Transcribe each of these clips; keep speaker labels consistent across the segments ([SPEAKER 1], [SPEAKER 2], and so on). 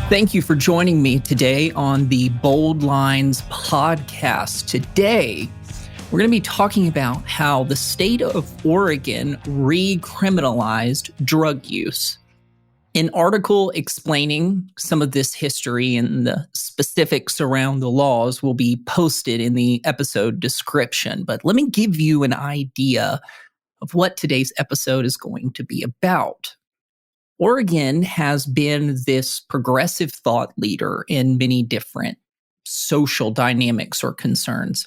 [SPEAKER 1] Thank you for joining me today on the Bold Lines podcast. Today, we're going to be talking about how the state of Oregon recriminalized drug use. An article explaining some of this history and the specifics around the laws will be posted in the episode description. But let me give you an idea of what today's episode is going to be about. Oregon has been this progressive thought leader in many different social dynamics or concerns.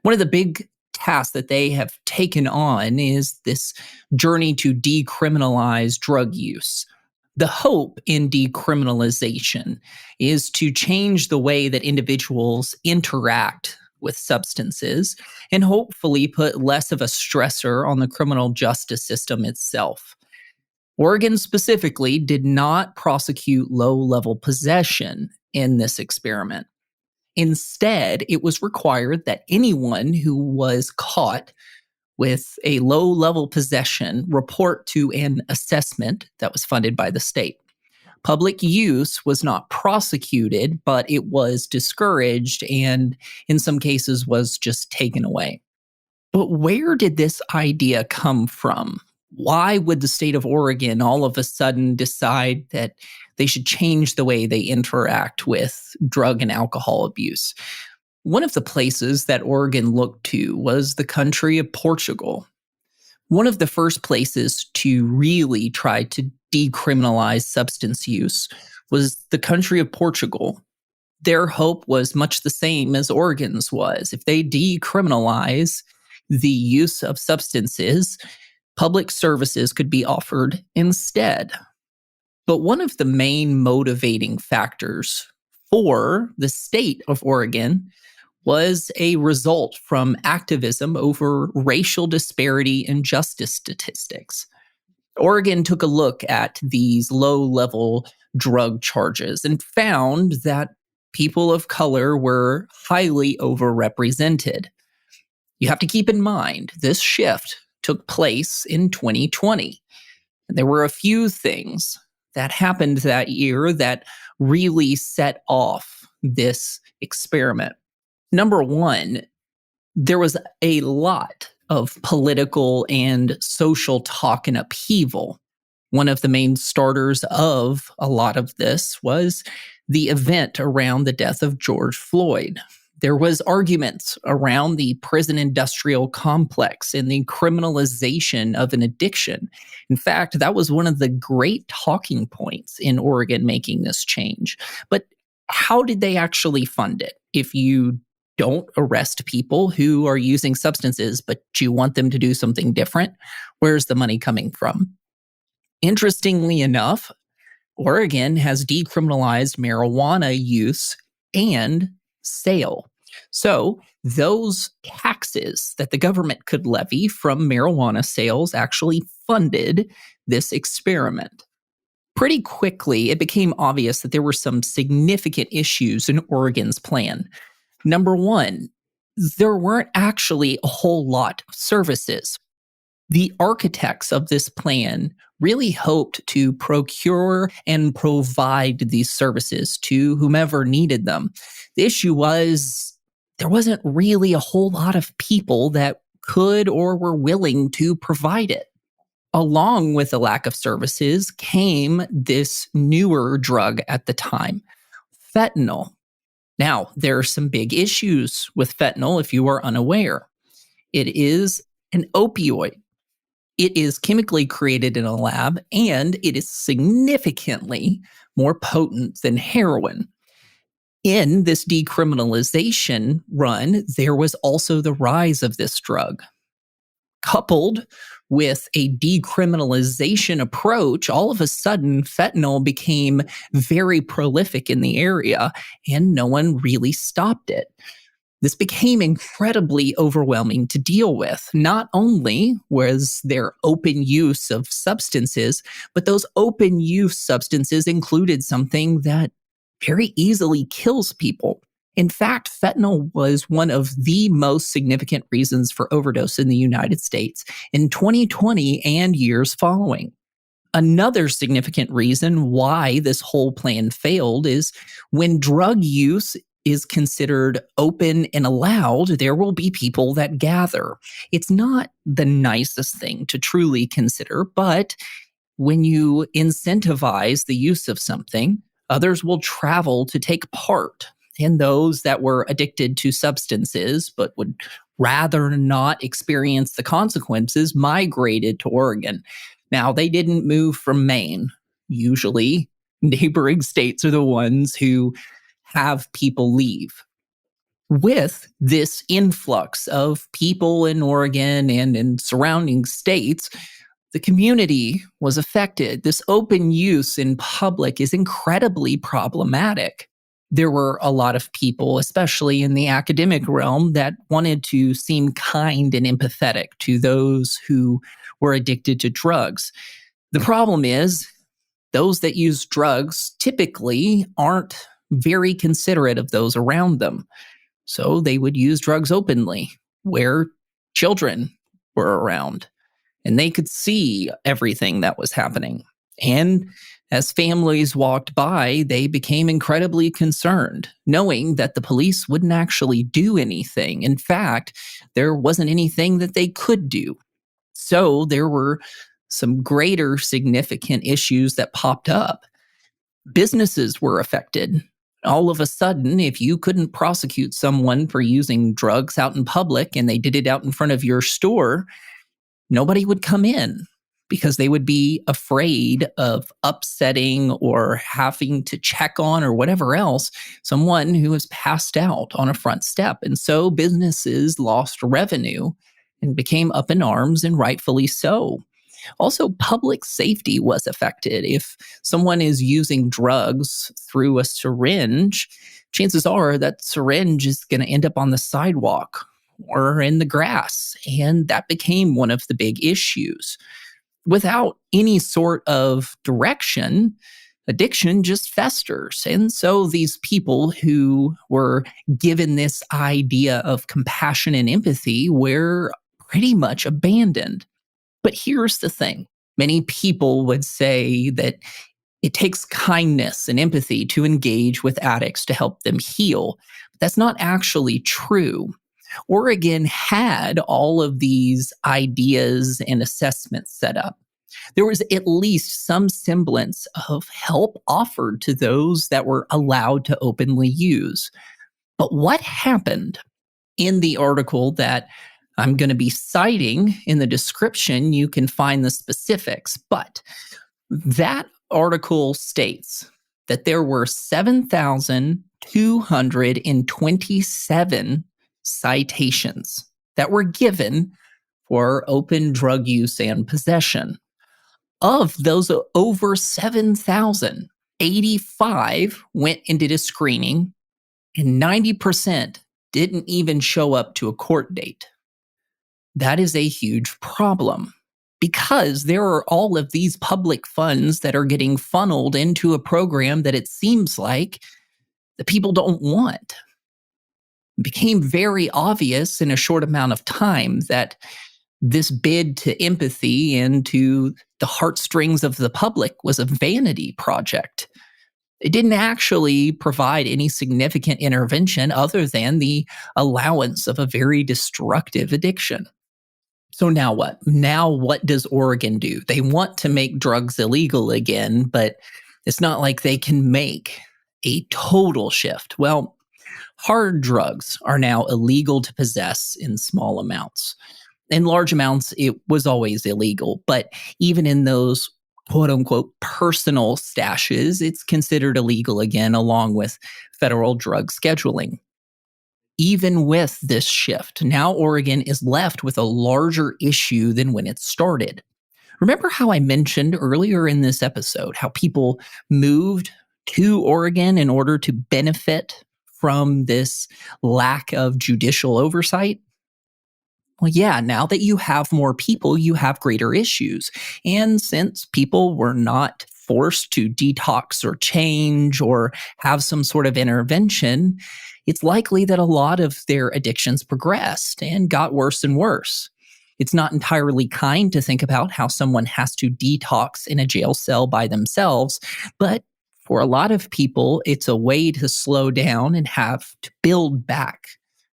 [SPEAKER 1] One of the big tasks that they have taken on is this journey to decriminalize drug use. The hope in decriminalization is to change the way that individuals interact with substances and hopefully put less of a stressor on the criminal justice system itself. Oregon specifically did not prosecute low-level possession in this experiment. Instead, it was required that anyone who was caught with a low-level possession report to an assessment that was funded by the state. Public use was not prosecuted, but it was discouraged and in some cases was just taken away. But where did this idea come from? Why would the state of Oregon all of a sudden decide that they should change the way they interact with drug and alcohol abuse? One of the places that Oregon looked to was the country of Portugal. One of the first places to really try to decriminalize substance use was the country of Portugal. Their hope was much the same as Oregon's was. If they decriminalize the use of substances, public services could be offered instead. But one of the main motivating factors for the state of Oregon was a result from activism over racial disparity and justice statistics. Oregon took a look at these low-level drug charges and found that people of color were highly overrepresented. You have to keep in mind, this shift took place in 2020. And there were a few things that happened that year that really set off this experiment. Number one, there was a lot of political and social talk and upheaval. One of the main starters of a lot of this was the event around the death of George Floyd. There was arguments around the prison industrial complex and the criminalization of an addiction. In fact, that was one of the great talking points in Oregon making this change. But how did they actually fund it? If you don't arrest people who are using substances, but you want them to do something different, where's the money coming from? Interestingly enough, Oregon has decriminalized marijuana use and sale. So those taxes that the government could levy from marijuana sales actually funded this experiment. Pretty quickly, it became obvious that there were some significant issues in Oregon's plan. Number one, there weren't actually a whole lot of services. The architects of this plan really hoped to procure and provide these services to whomever needed them. The issue was there wasn't really a whole lot of people that could or were willing to provide it. Along with the lack of services came this newer drug at the time, fentanyl. Now, there are some big issues with fentanyl if you are unaware. It is an opioid. It is chemically created in a lab, and it is significantly more potent than heroin. In this decriminalization run, there was also the rise of this drug. Coupled with a decriminalization approach, all of a sudden, fentanyl became very prolific in the area, and no one really stopped it. This became incredibly overwhelming to deal with. Not only was there open use of substances, but those open use substances included something that very easily kills people. In fact, fentanyl was one of the most significant reasons for overdose in the United States in 2020 and years following. Another significant reason why this whole plan failed is when drug use is considered open and allowed, there will be people that gather. It's not the nicest thing to truly consider, but when you incentivize the use of something, others will travel to take part. And those that were addicted to substances but would rather not experience the consequences migrated to Oregon. Now, they didn't move from Maine. Usually, neighboring states are the ones who have people leave. With this influx of people in Oregon and in surrounding states, the community was affected. This open use in public is incredibly problematic. There were a lot of people, especially in the academic realm, that wanted to seem kind and empathetic to those who were addicted to drugs. The problem is, those that use drugs typically aren't very considerate of those around them. So they would use drugs openly where children were around and they could see everything that was happening. And as families walked by, they became incredibly concerned, knowing that the police wouldn't actually do anything. In fact, there wasn't anything that they could do. So there were some greater significant issues that popped up. Businesses were affected. All of a sudden, if you couldn't prosecute someone for using drugs out in public and they did it out in front of your store, nobody would come in because they would be afraid of upsetting or having to check on or whatever else someone who was passed out on a front step. And so businesses lost revenue and became up in arms, and rightfully so. Also, public safety was affected. If someone is using drugs through a syringe, chances are that syringe is going to end up on the sidewalk or in the grass. And that became one of the big issues. Without any sort of direction, addiction just festers. And so these people who were given this idea of compassion and empathy were pretty much abandoned. But here's the thing. Many people would say that it takes kindness and empathy to engage with addicts to help them heal. But that's not actually true. Oregon had all of these ideas and assessments set up. There was at least some semblance of help offered to those that were allowed to openly use. But what happened? In the article that I'm going to be citing in the description, you can find the specifics, but that article states that there were 7,227 citations that were given for open drug use and possession. Of those over 7,000, 85 went and did a screening, and 90% didn't even show up to a court date. That is a huge problem because there are all of these public funds that are getting funneled into a program that it seems like the people don't want. It became very obvious in a short amount of time that this bid to empathy and to the heartstrings of the public was a vanity project. It didn't actually provide any significant intervention other than the allowance of a very destructive addiction. So now what? Now what does Oregon do? They want to make drugs illegal again, but it's not like they can make a total shift. Well, hard drugs are now illegal to possess in small amounts. In large amounts, it was always illegal. But even in those quote unquote personal stashes, it's considered illegal again, along with federal drug scheduling. Even with this shift, now Oregon is left with a larger issue than when it started. Remember how I mentioned earlier in this episode how people moved to Oregon in order to benefit from this lack of judicial oversight? Well, yeah, now that you have more people, you have greater issues. And since people were not forced to detox or change or have some sort of intervention, it's likely that a lot of their addictions progressed and got worse and worse. It's not entirely kind to think about how someone has to detox in a jail cell by themselves, but for a lot of people, it's a way to slow down and have to build back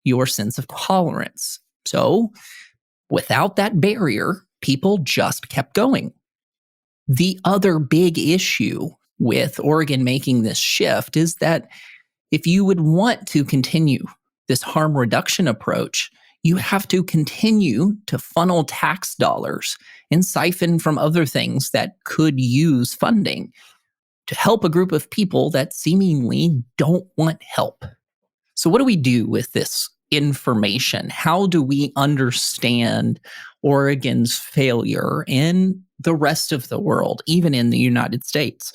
[SPEAKER 1] your sense of tolerance. So, without that barrier, people just kept going. The other big issue with Oregon making this shift is that if you would want to continue this harm reduction approach, you have to continue to funnel tax dollars and siphon from other things that could use funding to help a group of people that seemingly don't want help. So, what do we do with this information? How do we understand Oregon's failure in the rest of the world, even in the United States?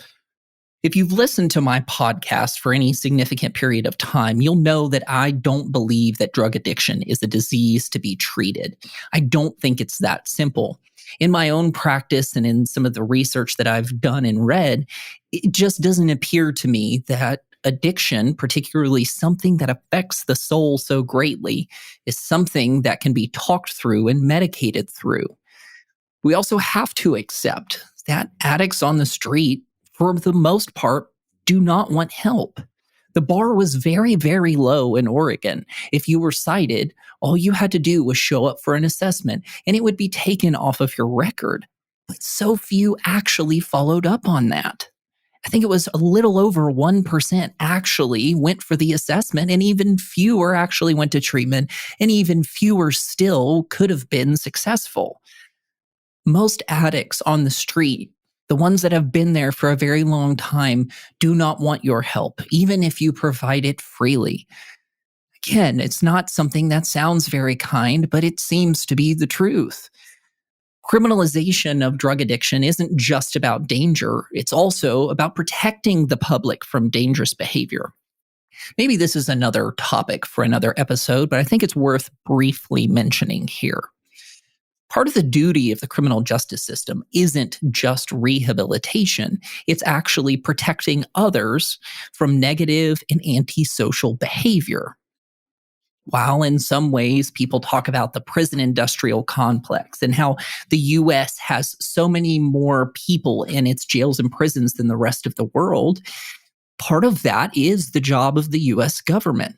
[SPEAKER 1] If you've listened to my podcast for any significant period of time, you'll know that I don't believe that drug addiction is a disease to be treated. I don't think it's that simple. In my own practice and in some of the research that I've done and read, it just doesn't appear to me that addiction, particularly something that affects the soul so greatly, is something that can be talked through and medicated through. We also have to accept that addicts on the street, for the most part, do not want help. The bar was very, very low in Oregon. If you were cited, all you had to do was show up for an assessment and it would be taken off of your record. But so few actually followed up on that. I think it was a little over 1% actually went for the assessment, and even fewer actually went to treatment, and even fewer still could have been successful. Most addicts on the street, the ones that have been there for a very long time, do not want your help, even if you provide it freely. Again, it's not something that sounds very kind, but it seems to be the truth. Criminalization of drug addiction isn't just about danger, it's also about protecting the public from dangerous behavior. Maybe this is another topic for another episode, but I think it's worth briefly mentioning here. Part of the duty of the criminal justice system isn't just rehabilitation, it's actually protecting others from negative and antisocial behavior. While in some ways people talk about the prison industrial complex and how the US has so many more people in its jails and prisons than the rest of the world, part of that is the job of the US government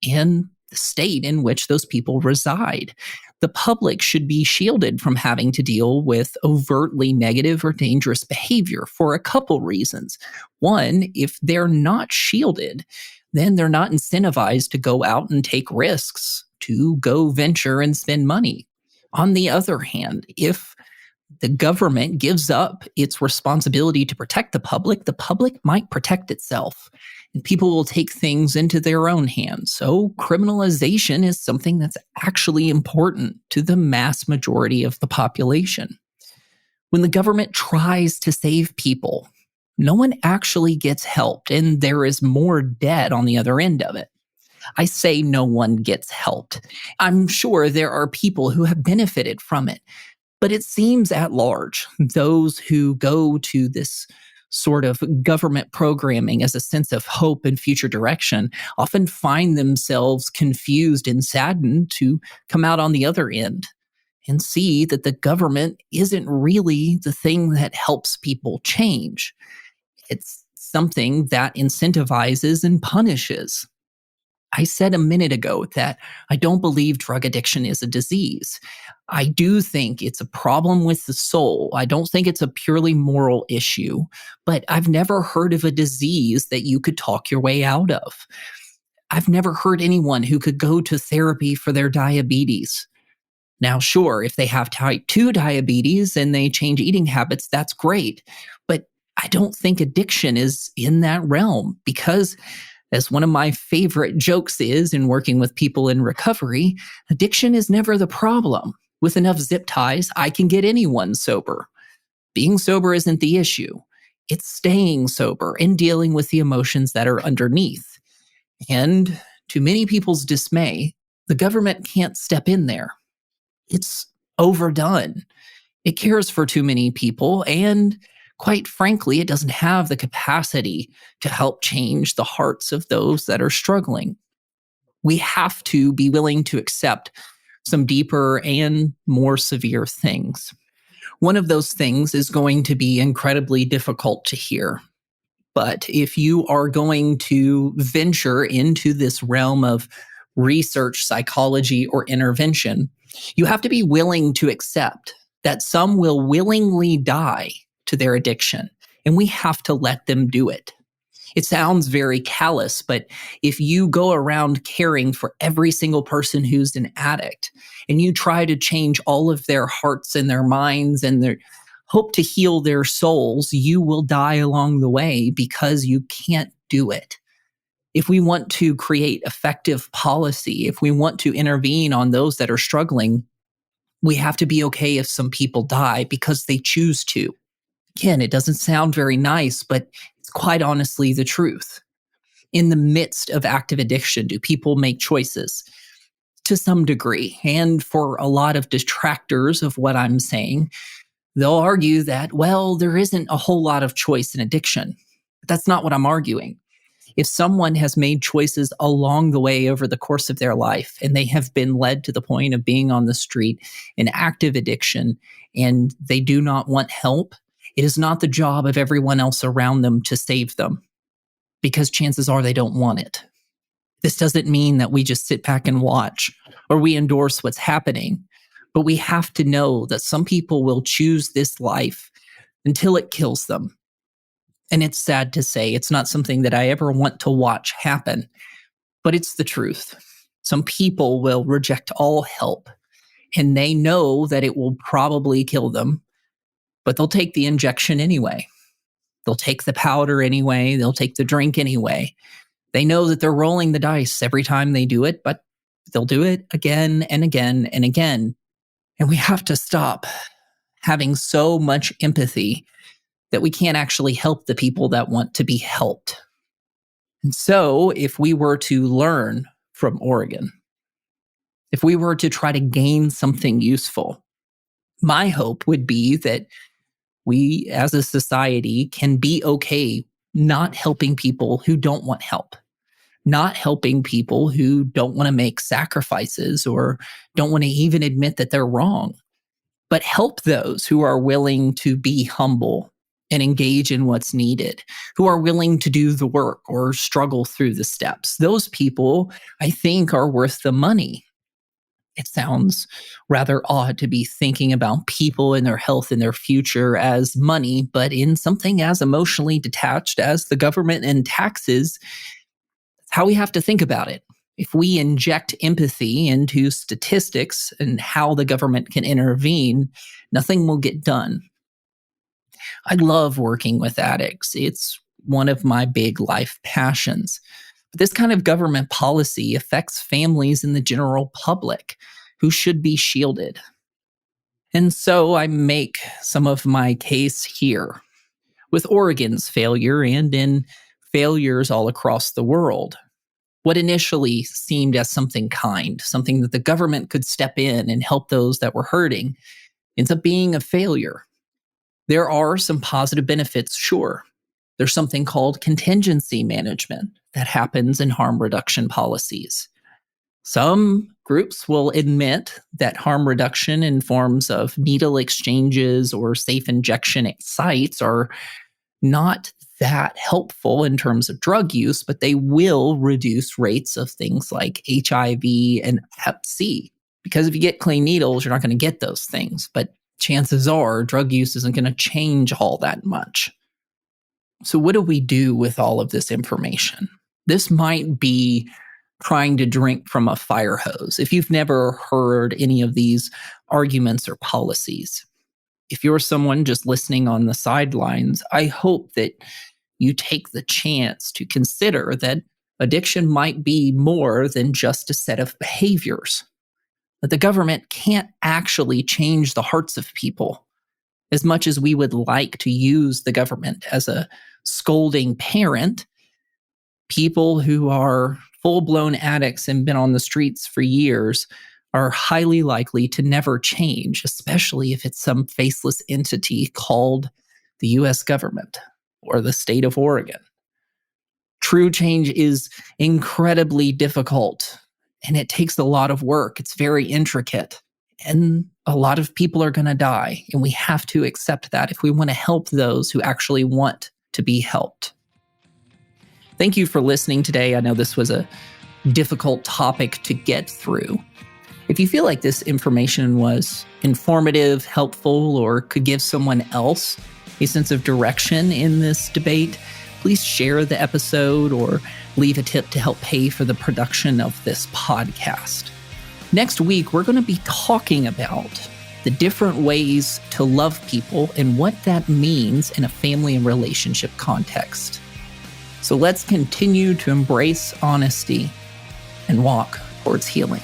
[SPEAKER 1] and the state in which those people reside. The public should be shielded from having to deal with overtly negative or dangerous behavior for a couple reasons. One, if they're not shielded, then they're not incentivized to go out and take risks, to go venture and spend money. On the other hand, if the government gives up its responsibility to protect the public might protect itself, and people will take things into their own hands. So criminalization is something that's actually important to the mass majority of the population. When the government tries to save people, no one actually gets helped, and there is more debt on the other end of it. I say no one gets helped. I'm sure there are people who have benefited from it, but it seems at large, those who go to this sort of government programming as a sense of hope and future direction often find themselves confused and saddened to come out on the other end and see that the government isn't really the thing that helps people change. It's something that incentivizes and punishes. I said a minute ago that I don't believe drug addiction is a disease. I do think it's a problem with the soul. I don't think it's a purely moral issue, but I've never heard of a disease that you could talk your way out of. I've never heard anyone who could go to therapy for their diabetes. Now, sure, if they have type 2 diabetes and they change eating habits, that's great. But I don't think addiction is in that realm because, as one of my favorite jokes is in working with people in recovery, addiction is never the problem. With enough zip ties, I can get anyone sober. Being sober isn't the issue. It's staying sober and dealing with the emotions that are underneath. And to many people's dismay, the government can't step in there. It's overdone. It cares for too many people, and quite frankly, it doesn't have the capacity to help change the hearts of those that are struggling. We have to be willing to accept some deeper and more severe things. One of those things is going to be incredibly difficult to hear. But if you are going to venture into this realm of research, psychology, or intervention, you have to be willing to accept that some will willingly die to their addiction, and we have to let them do it. It sounds very callous, but if you go around caring for every single person who's an addict and you try to change all of their hearts and their minds and their hope to heal their souls, you will die along the way because you can't do it. If we want to create effective policy, if we want to intervene on those that are struggling, we have to be okay if some people die because they choose to. Again, it doesn't sound very nice, but it's quite honestly the truth. In the midst of active addiction, do people make choices? To some degree. And for a lot of detractors of what I'm saying, they'll argue that, well, there isn't a whole lot of choice in addiction. But that's not what I'm arguing. If someone has made choices along the way over the course of their life, and they have been led to the point of being on the street in active addiction, and they do not want help, it is not the job of everyone else around them to save them, because chances are they don't want it. This doesn't mean that we just sit back and watch or we endorse what's happening, but we have to know that some people will choose this life until it kills them. And it's sad to say, it's not something that I ever want to watch happen, but it's the truth. Some people will reject all help, and they know that it will probably kill them, but they'll take the injection anyway. They'll take the powder anyway. They'll take the drink anyway. They know that they're rolling the dice every time they do it, but they'll do it again and again and again. And we have to stop having so much empathy that we can't actually help the people that want to be helped. And so if we were to learn from Oregon, if we were to try to gain something useful, my hope would be that we as a society can be okay not helping people who don't want help, not helping people who don't want to make sacrifices or don't want to even admit that they're wrong, but help those who are willing to be humble and engage in what's needed, who are willing to do the work or struggle through the steps. Those people, I think, are worth the money. It sounds rather odd to be thinking about people and their health and their future as money, but in something as emotionally detached as the government and taxes, that's how we have to think about it. If we inject empathy into statistics and how the government can intervene, nothing will get done. I love working with addicts. It's one of my big life passions. But this kind of government policy affects families and the general public who should be shielded. And so I make some of my case here with Oregon's failure and in failures all across the world. What initially seemed as something kind, something that the government could step in and help those that were hurting, ends up being a failure. There are some positive benefits, sure. There's something called contingency management that happens in harm reduction policies. Some groups will admit that harm reduction in forms of needle exchanges or safe injection sites are not that helpful in terms of drug use, but they will reduce rates of things like HIV and Hep C. Because if you get clean needles, you're not going to get those things. But chances are drug use isn't going to change all that much. So what do we do with all of this information? This might be trying to drink from a fire hose. If you've never heard any of these arguments or policies, if you're someone just listening on the sidelines, I hope that you take the chance to consider that addiction might be more than just a set of behaviors. That the government can't actually change the hearts of people as much as we would like to use the government as a scolding parent. People who are full-blown addicts and been on the streets for years are highly likely to never change, especially if it's some faceless entity called the US government or the state of Oregon. True change is incredibly difficult and it takes a lot of work. It's very intricate, and a lot of people are going to die, and we have to accept that if we want to help those who actually want to be helped. Thank you for listening today. I know this was a difficult topic to get through. If you feel like this information was informative, helpful, or could give someone else a sense of direction in this debate, please share the episode or leave a tip to help pay for the production of this podcast. Next week, we're going to be talking about the different ways to love people and what that means in a family and relationship context. So let's continue to embrace honesty and walk towards healing.